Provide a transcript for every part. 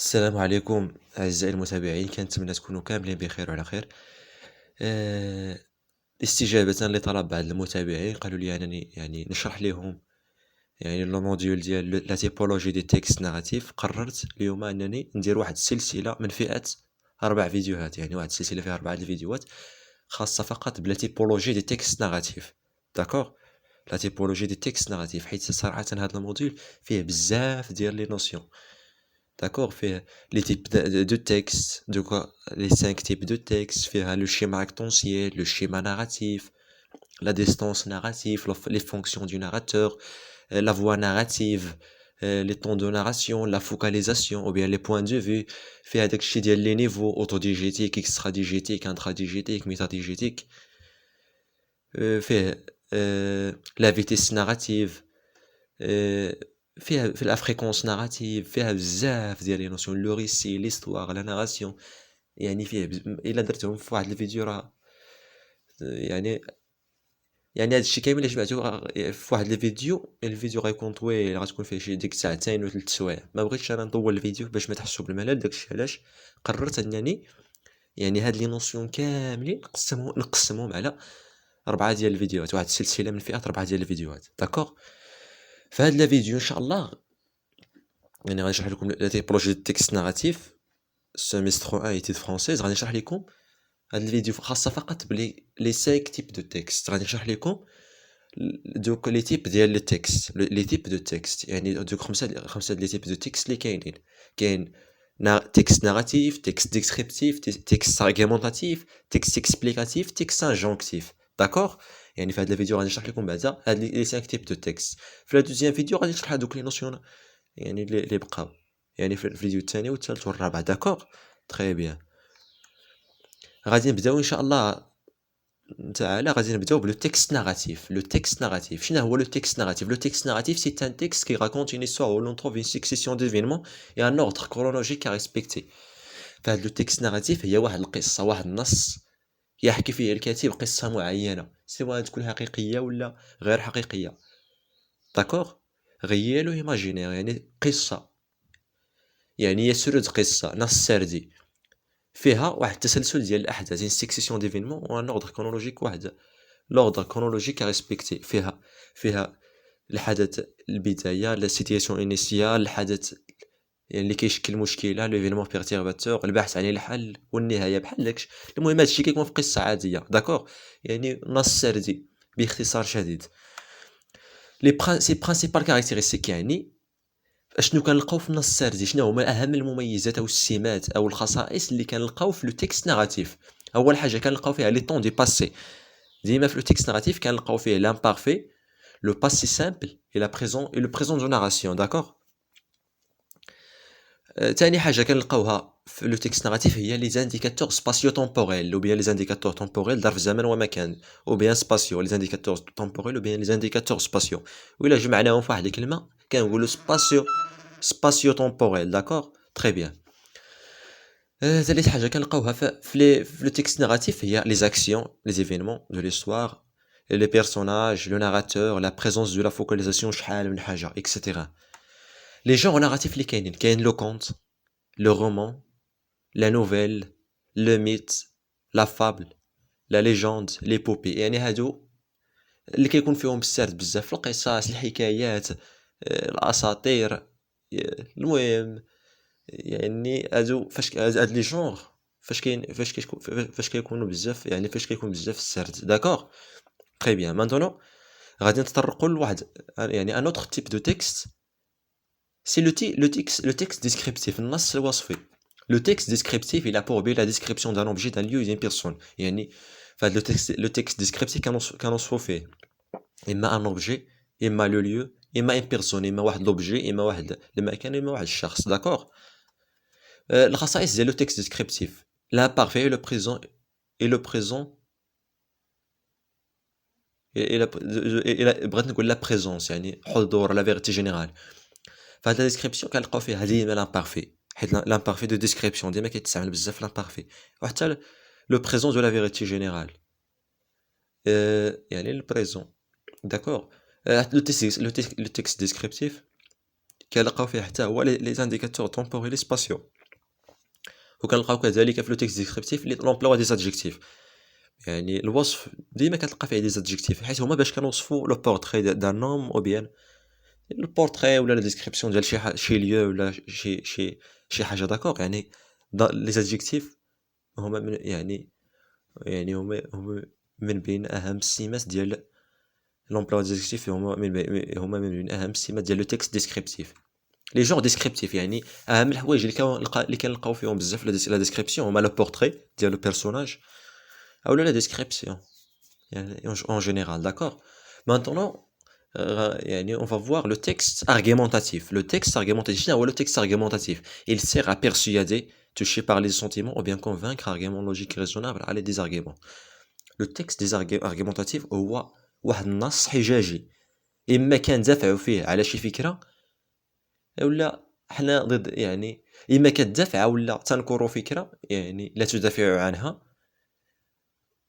السلام عليكم أعزائي المتابعين، كنتمنى تكونوا كاملين بخير وعلى خير. آه، استجابة لطلب بعض المتابعين قالوا لي أنني نشرح لهم لو موديول ديال لا تيبولوجي دي تكست ناراتيف. قررت اليوم أنني ندير واحد السلسلة من فئة 4 فيديوهات، واحد السلسلة فيها 4 الفيديوهات خاصة فقط بلا تيبولوجي دي تكست ناراتيف. داكوغ، لا تيبولوجي دي تكست ناراتيف، حيت صراحة هذا الموديول فيه بزاف ديال لي نوسيون. D'accord, fait les types de texte, de quoi les 5 types de texte, faire le schéma actantiel, le schéma narratif, la distance narrative, les fonctions du narrateur, la voix narrative, les temps de narration, la focalisation, ou bien les points de vue, faire les niveaux autodigétiques, extradigétiques, intradigétiques, métadigétiques, faire la vitesse narrative, فيها في الافريكونس ناراتيف، فيها بزاف ديال لي نوسيون، لو ريسي، ليستوار، لا ناراسيون. فيه الا درتهم في واحد الفيديو راه هذا الشيء كامل اللي جمعته في واحد الفيديو غيكون طويل، غتكون فيه شي ديك ساعتين و 3 سوايع. ما بغيتش انا نطول الفيديو باش ما تحسوا بالملل، داكشي علاش قررت انني هاد لي نوسيون كاملين نقسمهم على 4 ديال الفيديوهات، واحد السلسله من فئه 4 ديال الفيديوهات. داكوغ، فهاد الفيديو ان شاء الله غادي نشرح لكم لا تيبولوجي ديال التكست ناراتيف سيمستر 1 ايتيد فرونسيز. غادي نشرح لكم هاد الفيديو خاصه فقط بلي لي 5 تيب دو تكست. غادي نشرح لكم دوك لي تيب ديال لي تكست، لي تيب دو تكست، دوك خمسه لي تيب دو تكست اللي كاين تكست ناراتيف، تكست ديسكريبتيف، تكست ارغيومونطاتيف، تكست اكسبليكاتيف، تكست انجونكتيف. داكوغ، في هذا الفيديو غادي نشرح لكم بعدا هاد لي 5 تيب دو تكست. في لا دوزيام فيديو غادي نشرح دوك لي نوسيون اللي بقاو في الفيديو الثاني والثالث والرابع. داكوغ، تري بيان. غادي نبداو ان شاء الله تعالى. غادي نبداو بلو تكست ناراتيف. لو تكست ناراتيف، شنو هو لو تكست ناراتيف؟ لو تكست ناراتيف سي ان تكست كي راكونت اون histoire où l'on trouve une succession d'événements et un ordre chronologique à respecter. فهاد لو تكست ناراتيف هي واحد القصه، واحد النص يحكي فيه الكاتب قصه معينه، سواء تكون حقيقيه ولا غير حقيقيه. داكوغ، غيالو ايماجينير، قصه، يسرد قصه، نص سردي فيها واحد التسلسل ديال الاحداث، ان سيكسيسيون ديفينمون وان اوردر كرونولوجيك، واحد لوردر كرونولوجيك ريسبكتي. فيها الحدث، البدايه، لا سيتياسيون انيسيال، الحدث اللي كيشكل مشكله، ليفينمون بيرتيرباتور، البحث عن الحل والنهايه، بحال داكشي. المهم هادشي كيكون في قصه عاديه. داكوغ، نص سردي باختصار شديد. لي برينسيبال كاركتيرستيك، اشنو كنلقاو في النص السردي، شنو هما اهم المميزات او السمات او الخصائص اللي كنلقاو في لو تكست ناراتيف. اول حاجه كنلقاو فيها لي طون دي باسي. ديما في لو تكست ناراتيف كنلقاو فيه لامبارفي، لو باسي سامبل اي لا بريزون اي لو بريزون دو ناراسيون. داكوغ. ثاني حاجه كنلقاوها في لو تكست ناراتيف هي لي زانديكاتور سباسيو تومبوريل، او بيان لي زانديكاتور تومبوريل ظرف زمن ومكان، او بيان سباسيو لي زانديكاتور تومبوريل، او بيان لي زانديكاتور سباسيو. وإلا جمعناهم في واحد الكلمه كنقولوا سباسيو تومبوريل. داكوغ، تري بيان. ثالث حاجه كنلقاوها في لو تكست ناراتيف هي لي زاكسيون، لي زيفينمون دو ليستوار، لي بيرسوناج، لو ناراتور، لا بريزونس دو لا فوكاليزاسيون، شحال من حاجه اكسيتيرا. لي جونغ ناراتيف اللي كاين لو كونت، le roman, la nouvelle, le mythe, la fable, la légende, l'épopée. هادو اللي كيكون فيهم السرد بزاف، القصص، الحكايات، الاساطير. المهم هادو هاد لي جونغ فاش كيكونوا بزاف، فاش كيكون بزاف السرد. داكوغ، تري بيان. مانتونو غادي نتطرقوا لواحد ان اوتر تيب دو تكست، سي لو تكست ديسكريبتيف، النص الوصفي. Le texte descriptif, il a pour but la description d'un objet, d'un lieu et d'une personne. Le texte descriptif كنوصفو فيه إما un objet, إما le lieu, إما une personne، إما واحد l'objet، إما واحد المكان، إما واحد الشخص. داكوغ. الخصائص ديال le texte descriptif: l'imparfait et le présent بغيت نقول la présence، حضور، la vérité générale. فهاد لا ديسكريبسيون كنلقاو فيها ديما لامبارفي، حيت لامبارفي دو ديسكريبسيون ديما كيتستعمل بزاف لامبارفي، وحتى لو بريزون دو لا فيريتي جينيرال، البريزون. داكوغ. لو تكست ديسكريبتيف كنلقاو فيه حتى هو لي زانديكاتور تومبوريل سباسيو. وكنلقاو كذلك في لو تيكست ديسكريبتيف اللي لومبلوا دي زادجيكتيف. يعني الوصف ديما كتلقى فيه دي زادجيكتيف حيت هما باش كنوصفوا لو بورتري دان نوم او بيان البورتري ولا لا ديسكريبسيون ديال شي ليو ولا شي حاجه. داكوغ يعني لي زادجيكتيف هما من يعني هما من بين اهم السمات ديال لومبلوا دي زادجيكتيف. هما من بين اهم السمات ديال لو تيكست ديسكريبتيف. لي جور ديسكريبتيف يعني اهم الحوايج اللي كنلقاو فيهم بزاف لا ديسكريبسيون هما لو بورتري ديال لو بيرسوناج او لا ديسكريبسيون يعني en général. D'accord. Maintenant يعني on va voir le texte argumentatif. Le texte argumentatif, le texte argumentatif, il sert à persuader, toucher par les sentiments ou bien convaincre argument logique raisonnable على des arguments. Le texte des argumentatif هو واحد النص حجاجي اما كان دافعوا فيه على شي فكره ولا حنا ضد، يعني اما كتدافع ولا تنكروا فكره يعني لا تدافعوا عنها.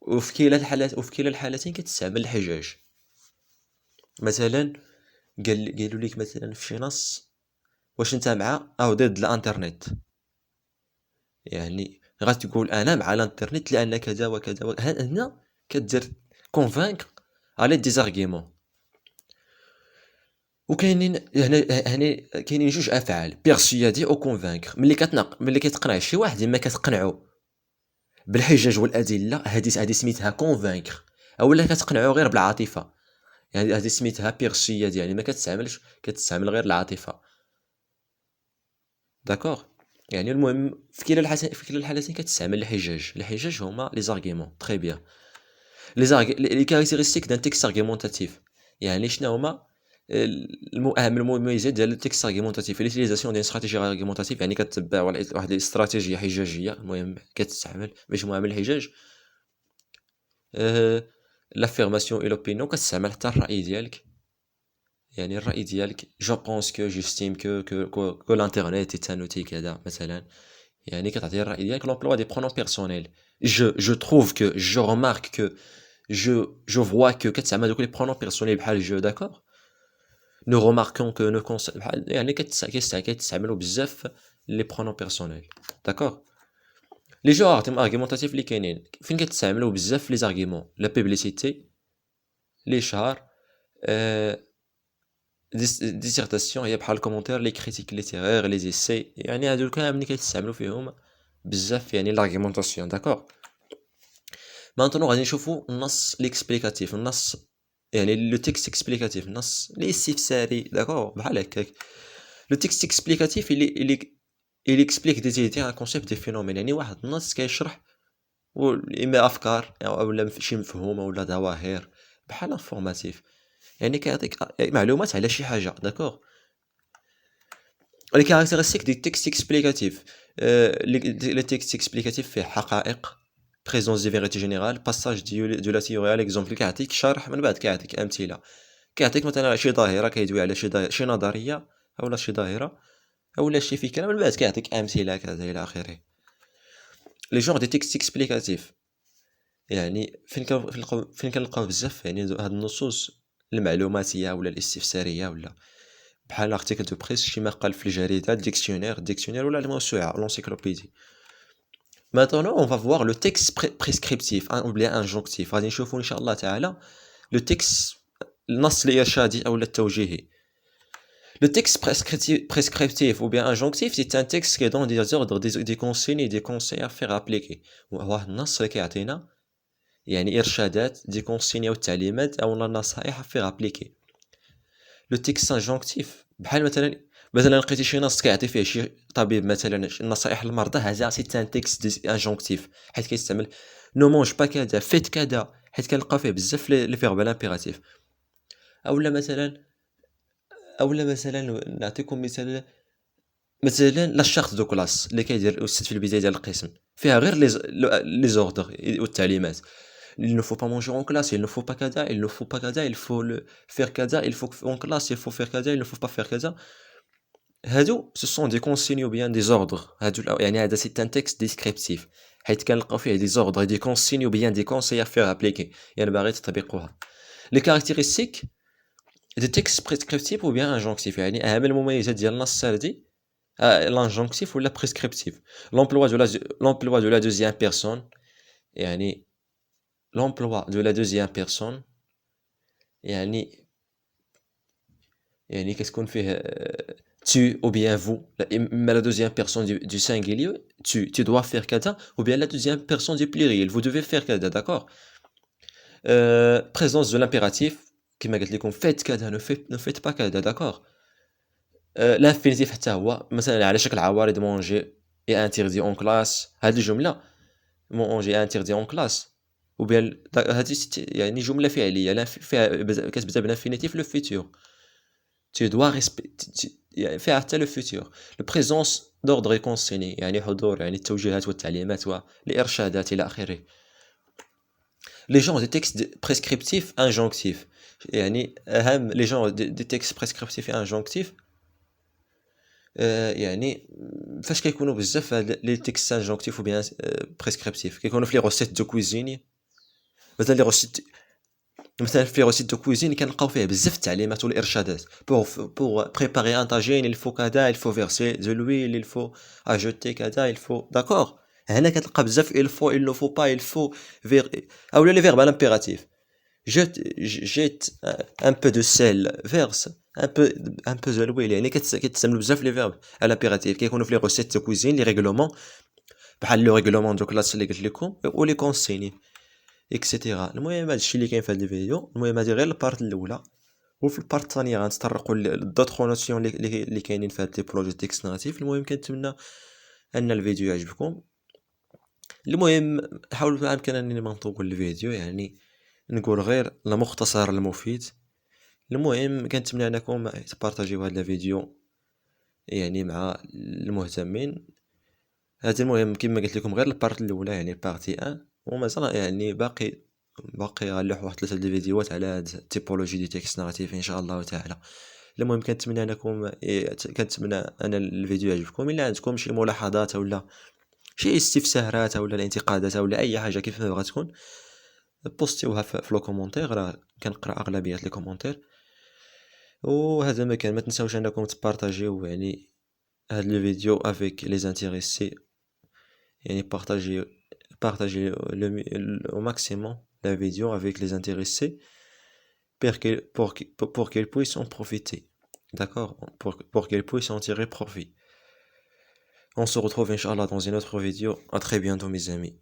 وفي كلا الحالتين كتستعمل الحجاج. مثلا قالوا لك مثلا في شي نص واش انت مع او ضد الانترنت، يعني غتقول انا مع الانترنت لان كذا وكذا هنا كدير كونفانك على دي زارغيمون. وكاينين هنا كاينين جوج افعال بيرسيادي او كونفانك. ملي كتقنع شي واحد اما كتقنعو بالحجج والادله هذه سميتها كونفانكر، اولا كتقنعو غير بالعاطفه يعني هذه سميتها بيرسيادي يعني ما كتستعمل غير العاطفه. داكوغ يعني المهم في كلا الحالتين كتستعمل الحجاج هما لي زارغيمون. تري بيان. لي كاركتيرستيك دان تيكست ارغيمونتاتيف يعني شنو هما اهم المميزات ديال التكست ارغيمونتاتيف. ليتيليزاسيون ديال استراتيجي ارغيمونتاتيف يعني كتبع واحد الاستراتيجيه حجاجيه، المهم كتستعمل مجموعه من الحجاج. لافيرماسيون اي لوبينيون كتستعمل حتى الراي ديالك، يعني الراي ديالك جو بونس كو جوستيم كو لانترنت تانوتي كذا مثلا، يعني كتعطي الراي ديالك. لومبلوا دي برونون بيرسونيل جو تروف كو جو رمارك كو جو فوا كو كتستعمل دوك لي برونون بيرسونيل بحال جو. داكوغ nous remarquons que nos يعني كتستعملوا بزاف لي برونون بيرسونيل. داكوغ. لي جو ارغيمونتاتيف اللي كاينين فين كتستعملوا بزاف لي زارغيمون لا بوبليسيتي ليشهار ديسيرتاسيون هي بحال كومونتير لي كريتيك ليتيرير لي زيسي، يعني هادو كاملين كيتستعملوا فيهم بزاف يعني لارغيمونطاسيون. داكوغ. مانطونو غادي نشوفوا النص ليكسبليكاتيف، النص يعني لو تيكست اكسبليكاتيف، النص الاستفساري. داكوغ بحال هكاك. لو تيكست اكسبليكاتيف اللي اكسبليك دي زيدي ان كونسيبت دي فينومين، يعني واحد النص كيشرح اما افكار اولا شي مفهوم ولا ظواهر بحال انفورماتيف، يعني كيعطيك معلومات على شي حاجه. داكوغ. لي كاركتيرستيك دي تيكست اكسبليكاتيف لي تيكست اكسبليكاتيف فيه حقائق بريزونس دي فيريتي جينيرال باساج دو لا تيوري على اكزومبل كيعطيك شرح من بعد كيعطيك امثله، كيعطيك مثلا شي ظاهره كيدوي على شي نظريه اولا شي ظاهره اولا شي فكره من بعد كيعطيك امثله كذا الى اخره. لي جونغ دي تيكست اكسبليكاتيف يعني فين كنلقاو بزاف يعني هاد النصوص المعلوماتيه ولا الاستفساريه ولا بحال لارتيكل دو بريس شي مقال في الجريده ديكسيونير ولا الموسوعه لونسيكلوبيدي. Maintenant on va voir le texte prescriptif ou bien injonctif. غادي نشوفوا ان شاء الله تعالى le texte النص الارشادي او التوجيهي. Le texte prescriptif ou bien injonctif c'est un texte qui donne des ordres des consignes et des conseils à faire appliquer. واحد النص اللي كيعطينا يعني ارشادات دي كونسيني او التعليمات او النصائح faire appliquer. Le texte injonctif بحال مثلا لقيتي شي نص كيعطي فيه شي طبيب مثلا النصائح للمرضى، هذا سي ان تيكست انجونكتيف حيت كيستعمل نو مونج با كذا فيت كذا، حيت كنلقى فيه بزاف لي فيربال امبيراتيف. اولا مثلا نعطيكم مثال، مثلا لا شارت دو كلاس اللي كيدير الاستاذ في البدايه ديال القسم فيها غير لي زوردر والتعليمات. il ne faut pas manger en classe, il ne faut pas كذا il ne faut pas كذا il faut le faire كذا il faut en classe il faut faire كذا il ne faut pas faire كذا. هادو ce sont des consignes ou bien des ordres. هادو يعني هذا c'est un texte descriptif حيت كنلقاو فيه des ordres des consignes ou bien des conseils à faire appliquer يعني باغي تطبيقوها. les caractéristiques des textes prescriptifs ou bien injonctifs يعني اهم المميزات ديال النص السردي l'injonctif ou la prescriptif. L'emploi de la deuxième personne, يعني l'emploi de la deuxième personne يعني يعني كتكون فيه tu ou bien vous, la deuxième personne du singulier, tu dois faire كذا, ou bien la deuxième personne du pluriel, vous devez faire كذا, d'accord. Présence de l'impératif كما قلت لكم faites كذا, ne faites pas كذا, d'accord. l'infinitif حتى هو مثلا على شكل عوارض manger et interdit en classe. هذه الجملة manger et interdit en classe, ou bien هذه يعني جملة فعلية فيها كتبدا بالانفينيتيف لو فيتور. tu dois respecter يعني فيها حتى لو فيتور. البريزونس دوردر كونسيني يعني حضور يعني التوجيهات والتعليمات والإرشادات إلى آخره. les genres des textes prescriptifs injonctifs يعني أهم les genres des textes prescriptifs et injonctifs يعني فاش كيكونوا بزاف هاد لي تيكست انجونكتيف و بيان بريسكريبتيف كيكونوا في لي روسيت دو كويزين. مثلا لي روسيت مثلا في روسيت دو كويزين كنلقاو فيه بزاف التعليمات والارشادات بور بريباري ان طاجين الفو كذا الفو فيرسي دو لويل الفو اجوتي كذا الفو داكور. هنا كتلقى بزاف الفو il ne faut pas il faut اولا لي فيرب امبيراتيف جيت ان بو دو سيل فيرس ان بو دو لويل يعني كتستعملوا بزاف لي فيرب على امبيراتيف كيكونوا في لي روسيت دو كويزين لي ريغلومون بحال لو ريغلومون دو كلاس اللي قلت لكم ولي كونسيني اكسيتيرا. المهم هادشي اللي كاين في هاد الفيديو. المهم هادي غير البارت الاولى، وفي البارت الثانيه غنتطرقوا لدوطخ نوسيون اللي كاينين في هاد لي بروجي تكست ناتيف. المهم كنتمنى ان الفيديو يعجبكم. المهم حاولوا بامكان انني ما نطول الفيديو، يعني نقول غير المختصر المفيد. المهم كنتمنى انكم تبارطاجيو هذا الفيديو يعني مع المهتمين. هذا المهم كما قلت لكم غير البارت الاولى يعني بارتي 1، ومازال يعني باقي غنلوح واحد 3 ديال الفيديوهات على هاد التيبولوجي دي تكست ناراتيف ان شاء الله تعالى. المهم كنتمنى ان الفيديو يعجبكم. الا عندكم شي ملاحظات ولا شي استفسارات ولا الانتقادات ولا اي حاجه كيف ما بغات تكون بوستيوها في لو كومونتير، راه كنقرا اغلبيه لي كومونتير. وهذا ما كان، ما تنساوش انكم تبارطاجيو يعني هذا الفيديو افيك لي زانتيريسي، يعني partagez au maximum la vidéo avec les intéressés pour qu'ils puissent en profiter, d'accord, pour qu'ils puissent en tirer profit. On se retrouve Inch'Allah dans une autre vidéo. À très bientôt mes amis.